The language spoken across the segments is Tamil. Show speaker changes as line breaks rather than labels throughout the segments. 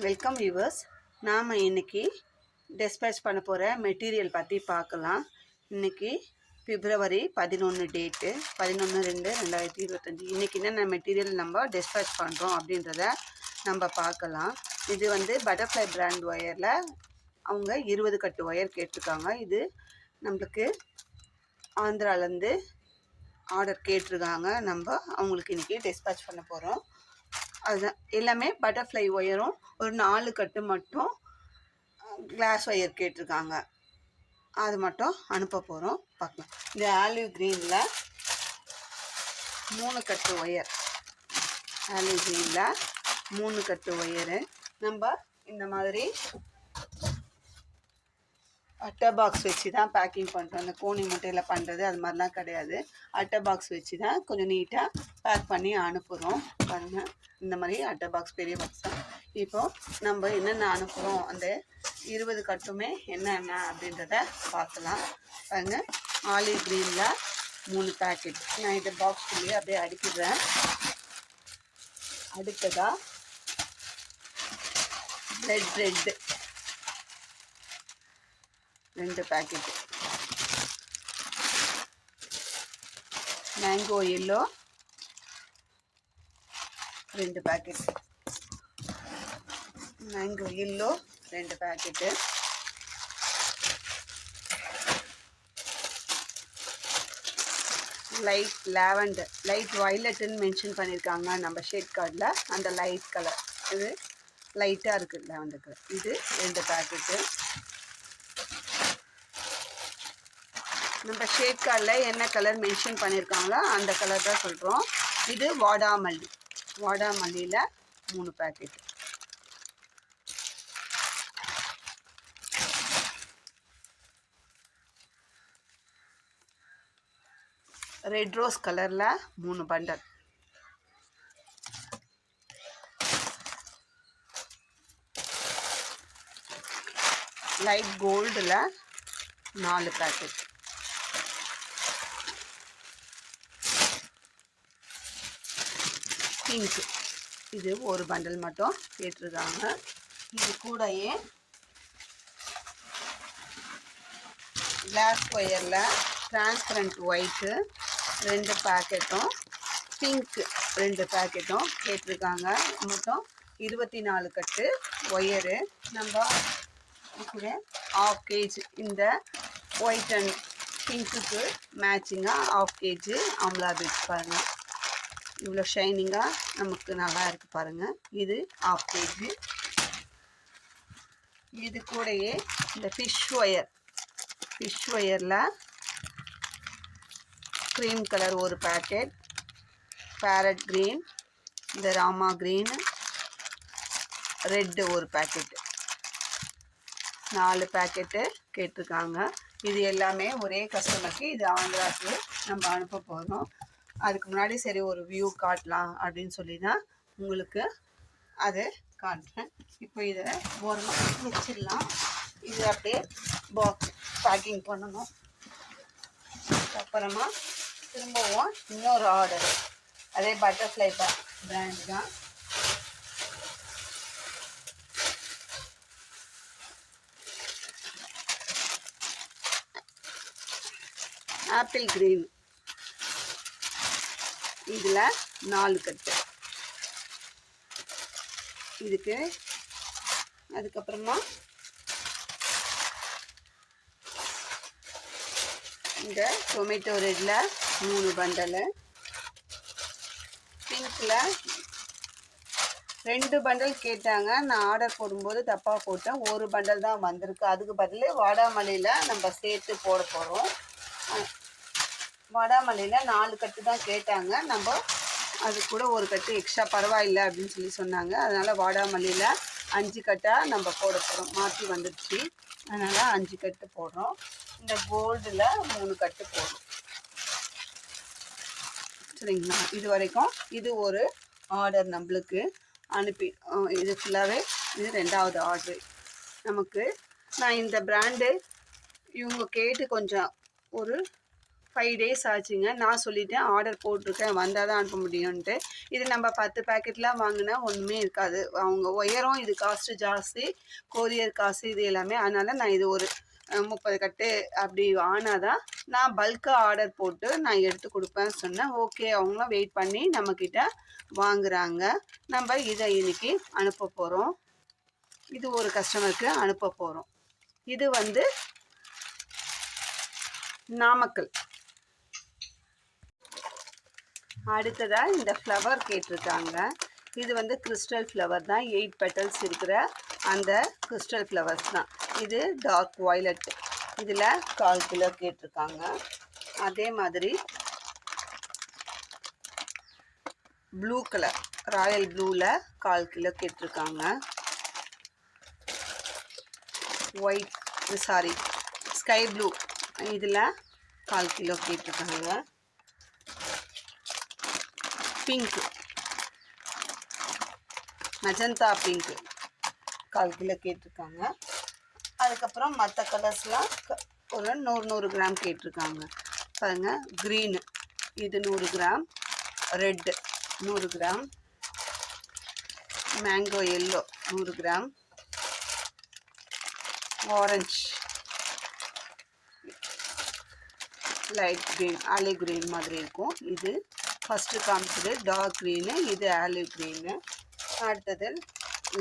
Welcome viewers. நாம் இன்றைக்கி டிஸ்பேச் பண்ண போகிற மெட்டீரியல் பற்றி பார்க்கலாம். இன்றைக்கி பிப்ரவரி 11 டேட்டு 11/2/2025. இன்றைக்கி என்னென்ன மெட்டீரியல் நம்ம டிஸ்பேச் பண்ணுறோம் அப்படின்றத நம்ம பார்க்கலாம். இது பட்டர்ஃப்ளை பிராண்ட் ஒயரில் அவங்க 20 கட்டு ஒயர் கேட்டிருக்காங்க. இது நம்மளுக்கு ஆந்திராலேருந்து ஆர்டர் கேட்டிருக்காங்க. நம்ம அவங்களுக்கு இன்றைக்கி டிஸ்பேச் பண்ண போகிறோம். அதுதான் எல்லாமே பட்டர்ஃப்ளை ஒயரும் ஒரு 4 கட்டு மட்டும் கிளாஸ் ஒயர் கேட்டிருக்காங்க. அது மட்டும் அனுப்ப போகிறோம். பார்க்கலாம். இந்த ஆலிவ் க்ரீனில் 3 கட்டு ஒயர், ஆலிவ் க்ரீனில் 3 கட்டு ஒயரு நம்ம இந்த மாதிரி அட்டை பாக்ஸ் வச்சு தான் பேக்கிங் பண்ணுறோம். அந்த கோணி முட்டையில் பண்ணுறது அது மாதிரிலாம் கிடையாது. அட்டை பாக்ஸ் வச்சு தான் கொஞ்சம் நீட்டாக பேக் பண்ணி அனுப்புகிறோம். பாருங்கள், இந்த மாதிரி அட்டை பாக்ஸ், பெரிய பாக்ஸ் தான். இப்போது நம்ம என்னென்ன அனுப்புகிறோம், அந்த 20 கட்டுமே என்னென்ன அப்படின்றத பார்க்கலாம். பாருங்கள், ஆலிவ் க்ரீனில் 3 பேக்கெட். நான் இந்த பாக்ஸ்க்குள்ளேயே அப்படியே அடிக்கிடுறேன். அடுத்ததாக red 2 packet, mango yellow 2 packet, mango yellow 2 packet, light lavender, light வயலட்டுன்னு மென்ஷன் பண்ணியிருக்காங்க நம்ம ஷேட் கார்டில். அந்த லைட் கலர், இது லைட்டாக இருக்குது லாவெண்டர் கலர். இது 2 பேக்கெட்டு. நம்ம ஷேட் கார்டில் என்ன கலர் மென்ஷன் பண்ணியிருக்காங்களோ அந்த கலர் தான் சொல்கிறோம். இது வாடாமல்லி, வாடாமல்லியில் 3 பேக்கெட். ரெட் ரோஸ் கலரில் 3 பண்டல். லைட் கோல்டில் 4 பேக்கெட். பிங்க், இது ஒரு பண்டல் மட்டும் கேட்டிருக்காங்க. இது கூடயே கிளாஸ் ஒயரில் டிரான்ஸ்பரண்ட் ஒயிட்டு 2 பேக்கெட்டும், பிங்க்கு 2 பேக்கெட்டும் கேட்டிருக்காங்க. மொத்தம் 24 கட்டு ஒயரு. நம்ம கூட 1/2 kg இந்த ஒயிட் அண்ட் பிங்க்குக்கு மேட்சிங்காக 1/2 kg அம்லா பீட்ஸ். பாருங்கள், இவ்வளோ ஷைனிங்காக நமக்கு நல்லா இருக்குது பாருங்கள். இது 1/2 kg. இது கூடயே இந்த ஃபிஷ் ஒயரில் cream colour 1 packet, parrot green, இந்த Rama green, red 1 packet, 4 packet கேட்டிருக்காங்க. இது எல்லாமே ஒரே கஸ்டமருக்கு, இது ஆந்திராவுக்கு நம்ம அனுப்ப போகிறோம். அதுக்கு முன்னாடி சரி ஒரு வியூ காட்டலாம் அப்படின்னு சொல்லி தான் உங்களுக்கு அதை காட்டுறேன். இப்போ இதை ஓரமாக வச்சிடலாம். இது அப்படியே பாக்ஸ் பேக்கிங் பண்ணணும். அப்புறமா திரும்பவும் இன்னொரு ஆர்டர், அதே பட்டர்ஃப்ளை பிராண்ட் தான். ஆப்பிள் க்ரீன், இதில் 4 கட்டு. இதுக்கு அதுக்கப்புறமா இந்த டொமேட்டோ ரெட்டில் 3 பண்டலு, பிங்க்கில் 2 பண்டல் கேட்டாங்க. நான் ஆர்டர் போடும்போது தப்பாக போட்டேன், 1 பண்டல் தான் வந்திருக்கு. அதுக்கு பதில் வாடாமல்லியில் நம்ம சேர்த்து போட போகிறோம். வாடாமல்லியில் 4 கட்டு தான் கேட்டாங்க. நம்ம அது கூட 1 கட்டு எக்ஸ்ட்ரா பரவாயில்லை அப்படின்னு சொல்லி சொன்னாங்க. அதனால் வாடாமல்லியில் 5 கட்டாக நம்ம போட போகிறோம். மாற்றி வந்துடுச்சு, அதனால் 5 கட்டு போடுறோம். இந்த கோல்டில் 3 கட்டு போடுறோம். சரிங்களா? இது வரைக்கும் இது ஒரு ஆர்டர் நம்மளுக்கு அனுப்பி, இது ஃபுல்லாகவே இது 2வது ஆர்டரு நமக்கு. நான் இந்த பிராண்டு இவங்க கேட்டு கொஞ்சம் ஒரு 5 டேஸ் ஆச்சுங்க. நான் சொல்லிட்டேன் ஆர்டர் போட்டிருக்கேன் வந்தால் தான் அனுப்ப முடியும்ன்ட்டு. இது நம்ம 10 பேக்கெட்லாம் வாங்கினா ஒன்றுமே இருக்காது. அவங்க உயரம் இது காஸ்ட்டு ஜாஸ்தி, கொரியர் காசு இது எல்லாமே. அதனால் நான் இது ஒரு 30 கட்டு அப்படி ஆனால் தான் நான் பல்காக ஆர்டர் போட்டு நான் எடுத்து கொடுப்பேன்னு சொன்னேன். ஓகே, அவங்களும் வெயிட் பண்ணி நம்மக்கிட்ட வாங்குகிறாங்க. நம்ம இதை இன்னைக்கு அனுப்ப போகிறோம். இது ஒரு கஸ்டமருக்கு அனுப்ப போகிறோம். இது வந்து நாமக்கல். அடுத்ததாக இந்த ஃப்ளவர் கேட்டிருக்காங்க. இது வந்து கிறிஸ்டல் ஃப்ளவர் தான், 8 பெட்டல்ஸ் இருக்கிற அந்த கிறிஸ்டல் ஃப்ளவர்ஸ் தான். இது டார்க் வயலட். இதில் 1/4 கிலோ கேட்டிருக்காங்க. அதே மாதிரி ப்ளூ கலர் ராயல் ப்ளூவில் 1/4 கிலோ கேட்டிருக்காங்க. ஒயிட் ஸ்கை ப்ளூ இதில் 1/4 கிலோ கேட்டிருக்காங்க. பிங்க் மெஜந்தா பிங்க் 1/4 கிலோ கேட்டிருக்காங்க. அதுக்கப்புறம் மற்ற கலர்ஸ்லாம் ஒரு 100 கிராம் கேட்டிருக்காங்க. பாருங்கள், க்ரீனு இது 100 gram, red 100 gram, mango yellow 100 gram, orange light green olive green மாதிரி இருக்கும். இது ஃபஸ்ட்டு காமிச்சது டார்க் க்ரீனு, இது ஆலிவ் க்ரீனு. அடுத்தது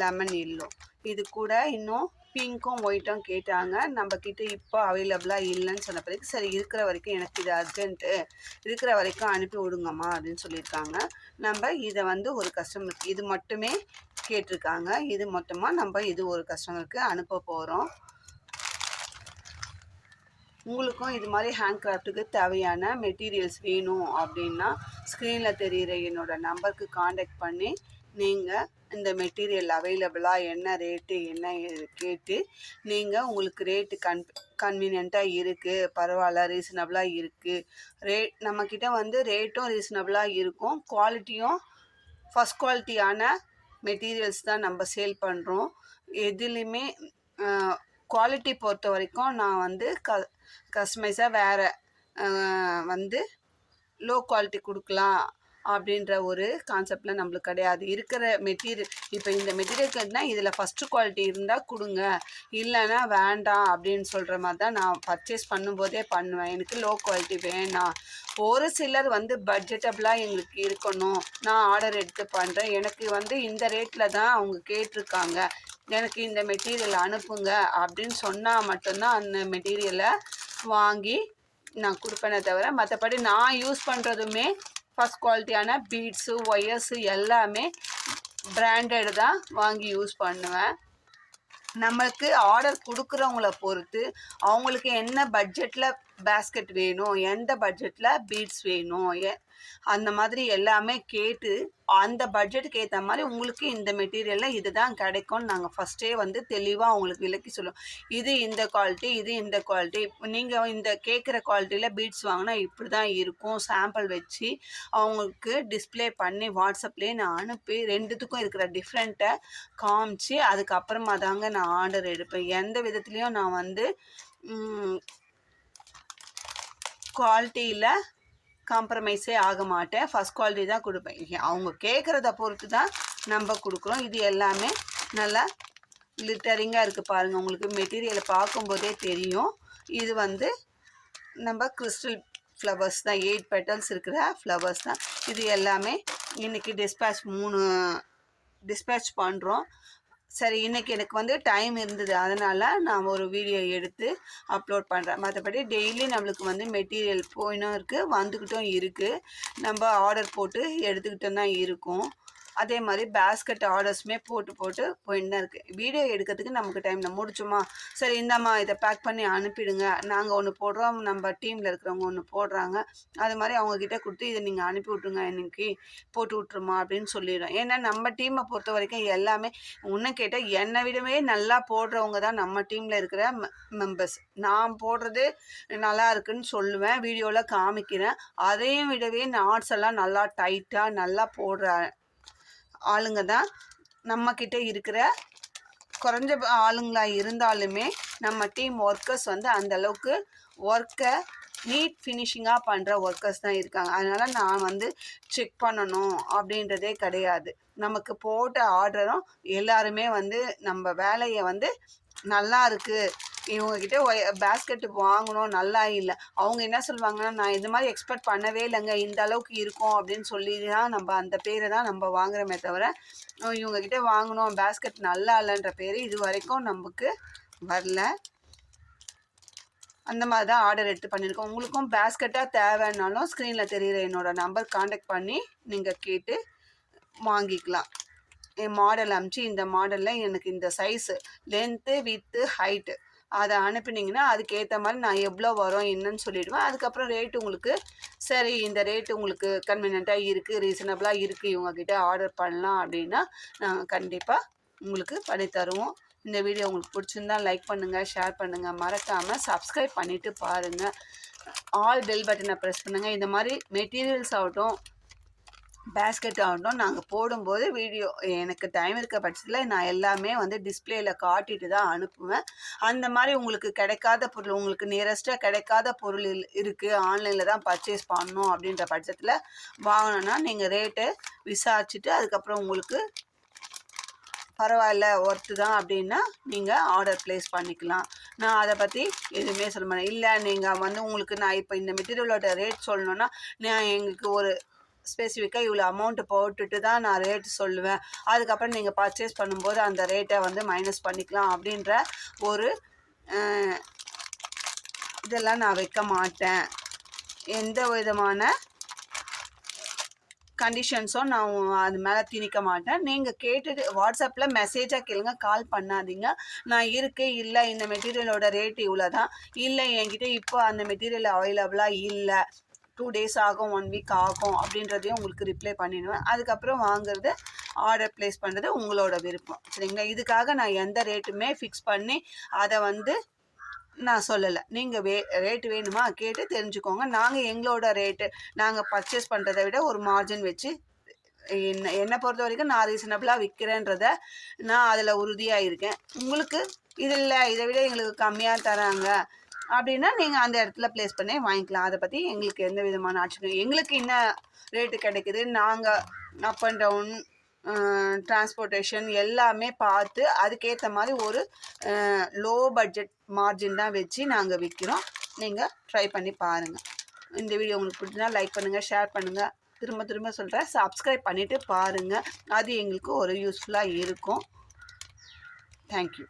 லெமன் எல்லோ. இது கூட இன்னும் பிங்க்கும் ஒயிட்டும் கேட்டாங்க. நம்மக்கிட்ட இப்போ அவைலபிளாக இல்லைன்னு சொன்ன பிறகு சரி இருக்கிற வரைக்கும் எனக்கு இது அர்ஜென்ட்டு, இருக்கிற வரைக்கும் அனுப்பி விடுங்கம்மா அப்படின்னு சொல்லியிருக்காங்க. நம்ம இதை வந்து ஒரு கஸ்டமருக்கு இது மட்டுமே கேட்டிருக்காங்க. இது மொத்தமாக நம்ம இது ஒரு கஸ்டமருக்கு அனுப்ப போகிறோம். உங்களுக்கும் இது மாதிரி ஹேண்ட் கிராஃப்ட்டுக்கு தேவையான மெட்டீரியல்ஸ் வேணும் அப்படின்னா ஸ்க்ரீனில் தெரிகிற என்னோடய நம்பருக்கு காண்டாக்ட் பண்ணி நீங்கள் இந்த மெட்டீரியல் அவைலபிளாக என்ன ரேட்டு என்ன கேட்டு நீங்கள் உங்களுக்கு ரேட்டு கன்வீனியண்ட்டாக இருக்குது, பரவாயில்ல, ரீசனபிளாக இருக்குது. நம்மக்கிட்ட வந்து ரேட்டும் ரீசனபிளாக இருக்கும், குவாலிட்டியும் ஃபஸ்ட் குவாலிட்டியான மெட்டீரியல்ஸ் தான் நம்ம சேல் பண்ணுறோம். எதுலேயுமே குவாலிட்டி பொறுத்த வரைக்கும் நான் வந்து கஸ்டமைஸாக வேறு வந்து லோ குவாலிட்டி கொடுக்கலாம் அப்படின்ற ஒரு கான்செப்டில் நம்மளுக்கு கிடையாது. இருக்கிற மெட்டீரியல் இப்போ இந்த மெட்டீரியல்னா இதில் ஃபஸ்ட்டு குவாலிட்டி இருந்தால் கொடுங்க, இல்லைன்னா வேண்டாம் அப்படின்னு சொல்கிற மாதிரி தான் நான் பர்ச்சேஸ் பண்ணும்போதே பண்ணுவேன். எனக்கு லோ குவாலிட்டி வேணாம். ஒரு சிலர் வந்து பட்ஜெட்டபிளாக எங்களுக்கு இருக்கணும், நான் ஆர்டர் எடுத்து பண்ணுறேன், எனக்கு வந்து இந்த ரேட்டில் தான் அவங்க கேட்டிருக்காங்க, எனக்கு இந்த மெட்டீரியல் அனுப்புங்க அப்படின்னு சொன்னால் மட்டும்தான் அந்த மெட்டீரியலை வாங்கி நான் கொடுப்பேனே தவிர, மற்றபடி நான் யூஸ் பண்ணுறதுமே ஃபஸ்ட் குவாலிட்டியான பீட்ஸு ஒயர்ஸு எல்லாமே பிராண்டட் தான் வாங்கி யூஸ் பண்ணுவேன். நம்மளுக்கு ஆர்டர் கொடுக்குறவங்கள பொறுத்து அவங்களுக்கு என்ன பட்ஜெட்டில் பேஸ்கெட் வேணும், எந்த பட்ஜெட்டில் பீட்ஸ் வேணும், அந்த மாதிரி எல்லாமே கேட்டு அந்த பட்ஜெட்டுக்கு ஏற்ற மாதிரி உங்களுக்கு இந்த மெட்டீரியலில் இது தான் கிடைக்கும்னு நாங்கள் ஃபஸ்ட்டே வந்து தெளிவாக அவங்களுக்கு விளக்கி சொல்லுவோம். இது இந்த குவாலிட்டி, இது இந்த குவாலிட்டி, நீங்கள் இந்த கேட்குற குவாலிட்டியில் பீட்ஸ் வாங்கினா இப்படி தான் இருக்கும், சாம்பிள் வச்சு அவங்களுக்கு டிஸ்பிளே பண்ணி வாட்ஸ்அப்லேயே நான் அனுப்பி ரெண்டுத்துக்கும் இருக்கிற டிஃப்ரெண்ட்டை காமிச்சு அதுக்கப்புறமா தாங்க நான் ஆர்டர் எடுப்பேன். எந்த விதத்துலேயும் நான் வந்து குவாலிட்டியில் காம்ப்ரமைஸே ஆக மாட்டேன், ஃபஸ்ட் குவாலிட்டி தான் கொடுப்பேன். அவங்க கேட்குறத பொறுத்து தான் நம்ம கொடுக்குறோம். இது எல்லாமே நல்லா லிட்டரிங்காக இருக்குது பாருங்கள், உங்களுக்கு மெட்டீரியலை பார்க்கும்போதே தெரியும். இது வந்து நம்ம கிறிஸ்டல் ஃப்ளவர்ஸ் தான், 8 பெட்டல்ஸ் இருக்கிற ஃப்ளவர்ஸ் தான். இது எல்லாமே இன்றைக்கி டிஸ்பேச் பண்ணுறோம். சரி, இன்றைக்கி எனக்கு வந்து டைம் இருந்தது, அதனால் நான் ஒரு வீடியோ எடுத்து அப்லோட் பண்ணுறேன். மற்றபடி டெய்லி நம்மளுக்கு வந்து மெட்டீரியல் போயினும் இருக்குது, வந்துக்கிட்டும் இருக்குது, நம்ம ஆர்டர் போட்டு எடுத்துக்கிட்டும் தான் இருக்கும். அதே மாதிரி பேஸ்கெட் ஆர்டர்ஸுமே போட்டு போயின்னு தான் இருக்குது. வீடியோ எடுக்கிறதுக்கு நமக்கு டைம் முடிச்சோமா, சரி இந்தாம்மா இதை பேக் பண்ணி அனுப்பிடுங்க, நாங்கள் ஒன்று போடுறோம், நம்ம டீமில் இருக்கிறவங்க ஒன்று போடுறாங்க, அது மாதிரி அவங்கக்கிட்ட கொடுத்து இதை நீங்கள் அனுப்பி விட்ருங்க, இன்னைக்கு போட்டு விட்ருமா அப்படின்னு சொல்லிடுறோம். ஏன்னா நம்ம டீமை பொறுத்த வரைக்கும் எல்லாமே இன்னும் கேட்டால் என்னை விடவே நல்லா போடுறவங்க தான் நம்ம டீமில் இருக்கிற மெம்பர்ஸ். நான் போடுறது நல்லா இருக்குன்னு சொல்லுவேன், வீடியோவில் காமிக்கிறேன். அதையும் விடவே நாட்ஸ் எல்லாம் நல்லா டைட்டாக நல்லா போடுற ஆளுங்க தான் நம்மக்கிட்ட இருக்கிற குறைஞ்ச ஆளுங்களாக இருந்தாலுமே நம்ம டீம் ஒர்க்கர்ஸ் வந்து அந்தளவுக்கு ஒர்க்கை நீட் ஃபினிஷிங்காக பண்ணுற ஒர்க்கர்ஸ் தான் இருக்காங்க. அதனால் நான் வந்து செக் பண்ணணும் அப்படின்றதே கிடையாது. நமக்கு போட்ட ஆர்டரும் எல்லாருமே வந்து நம்ம வேலையை வந்து நல்லா இருக்குது, இவங்கக்கிட்ட பேஸ்கெட்டு வாங்கணும் நல்லா இல்லை, அவங்க என்ன சொல்லுவாங்கன்னா நான் இந்த மாதிரி எக்ஸ்பெக்ட் பண்ணவே இல்லைங்க, இந்த அளவுக்கு இருக்கும் அப்படின்னு சொல்லி தான் நம்ம அந்த பேரை தான் நம்ம வாங்குறோமே தவிர இவங்கக்கிட்ட வாங்கணும் பேஸ்கெட் நல்லா இல்லைன்ற பேர் இது வரைக்கும் நமக்கு வரல. அந்த மாதிரி தான் ஆர்டர் எடுத்து பண்ணியிருக்கோம். உங்களுக்கும் பேஸ்கெட்டாக தேவைன்னாலும் ஸ்க்ரீனில் தெரிகிற என்னோடய நம்பர் காண்டாக்ட் பண்ணி நீங்கள் கேட்டு வாங்கிக்கலாம். என் மாடல் அனுப்பிச்சி இந்த மாடலில் எனக்கு இந்த சைஸு லென்த்து வித்து ஹைட்டு அதை அனுப்பினீங்கன்னா அதுக்கேற்ற மாதிரி நான் எவ்வளோ வரும் என்னன்னு சொல்லிவிடுவேன். அதுக்கப்புறம் ரேட்டு உங்களுக்கு சரி இந்த ரேட்டு உங்களுக்கு கன்வீனியண்ட்டாக இருக்குது, ரீசனபிளாக இருக்குது, இவங்கக்கிட்ட ஆர்டர் பண்ணலாம் அப்படின்னா நாங்கள் கண்டிப்பாக உங்களுக்கு பண்ணி தருவோம். இந்த வீடியோ உங்களுக்கு பிடிச்சிருந்தா லைக் பண்ணுங்கள், ஷேர் பண்ணுங்கள், மறக்காமல் சப்ஸ்கிரைப் பண்ணிவிட்டு பாருங்கள். ஆல் பெல் பட்டனை ப்ரெஸ் பண்ணுங்கள். இந்த மாதிரி மெட்டீரியல்ஸ் ஆகட்டும் பேஸ்கெட் ஆகட்டும் நாங்கள் போடும்போது வீடியோ எனக்கு டைம் இருக்க பட்சத்தில் நான் எல்லாமே வந்து டிஸ்பிளேயில் காட்டிட்டு தான் அனுப்புவேன். அந்த மாதிரி உங்களுக்கு கிடைக்காத பொருள், உங்களுக்கு நியரஸ்ட்டாக கிடைக்காத பொருள் இருக்குது, ஆன்லைனில் தான் பர்ச்சேஸ் பண்ணணும் அப்படின்ற பட்சத்தில் வாங்கணுன்னா நீங்கள் ரேட்டு விசாரிச்சுட்டு அதுக்கப்புறம் உங்களுக்கு பரவாயில்ல ஒர்த்து தான் அப்படின்னா நீங்கள் ஆர்டர் ப்ளேஸ் பண்ணிக்கலாம். நான் அதை பற்றி எதுவுமே சொல்ல மாட்டேன். இல்லை நீங்கள் வந்து உங்களுக்கு நான் இப்போ இந்த மெட்டீரியலோட ரேட் சொல்லணுன்னா நான் எங்களுக்கு ஒரு ஸ்பெசிஃபிக்காக இவ்வளோ அமௌண்ட்டு போட்டுட்டு தான் நான் ரேட்டு சொல்லுவேன். அதுக்கப்புறம் நீங்கள் பர்ச்சேஸ் பண்ணும்போது அந்த ரேட்டை வந்து மைனஸ் பண்ணிக்கலாம் அப்படின்ற ஒரு இதெல்லாம் நான் வைக்க மாட்டேன். எந்த விதமான கண்டிஷன்ஸும் நான் அது மேலே திணிக்க மாட்டேன். நீங்கள் கேட்டுட்டு வாட்ஸ்அப்பில் மெசேஜாக கேளுங்க, கால் பண்ணாதீங்க. நான் இருக்கு இல்லை இந்த மெட்டீரியலோட ரேட் இவ்வளோ தான், இல்லை என்கிட்ட இப்போ அந்த மெட்டீரியல் அவைலபிளாக இல்லை, 2 days ஆகும் 1 week ஆகும் அப்படின்றதையும் உங்களுக்கு ரிப்ளை பண்ணிடுவேன். அதுக்கப்புறம் வாங்குறது ஆர்டர் ப்ளேஸ் பண்ணுறது உங்களோட விருப்பம் சரிங்களா. இதுக்காக நான் எந்த ரேட்டுமே ஃபிக்ஸ் பண்ணி அதை வந்து நான் சொல்லலை. நீங்கள் ரேட்டு வேணுமா கேட்டு தெரிஞ்சுக்கோங்க. நாங்கள் எங்களோட ரேட்டு நாங்கள் பர்ச்சேஸ் பண்ணுறதை விட ஒரு மார்ஜின் வச்சு என்னை பொறுத்த வரைக்கும் நான் ரீசனபிளாக விற்கிறேன்றத நான் அதில் உறுதியாக இருக்கேன். உங்களுக்கு இது இல்லை இதை விட எங்களுக்கு கம்மியாக தராங்க அப்படின்னா நீங்கள் அந்த இடத்துல ப்ளேஸ் பண்ணி வாங்கிக்கலாம். அதை பற்றி எங்களுக்கு எந்த விதமான ஆட்சேபம், எங்களுக்கு என்ன ரேட்டு கிடைக்குது, நாங்கள் அப் அண்ட் டவுன் டிரான்ஸ்போர்ட்டேஷன் எல்லாமே பார்த்து அதுக்கேற்ற மாதிரி ஒரு லோ பட்ஜெட் மார்ஜின் தான் வச்சு நாங்கள் விற்கிறோம். நீங்கள் ட்ரை பண்ணி பாருங்கள். இந்த வீடியோ உங்களுக்கு பிடிச்சினா லைக் பண்ணுங்கள், ஷேர் பண்ணுங்கள். திரும்ப திரும்ப சொல்கிறேன், சப்ஸ்கிரைப் பண்ணிவிட்டு பாருங்கள். அது எங்களுக்கு ஒரு யூஸ்ஃபுல்லாக இருக்கும். தேங்க்யூ.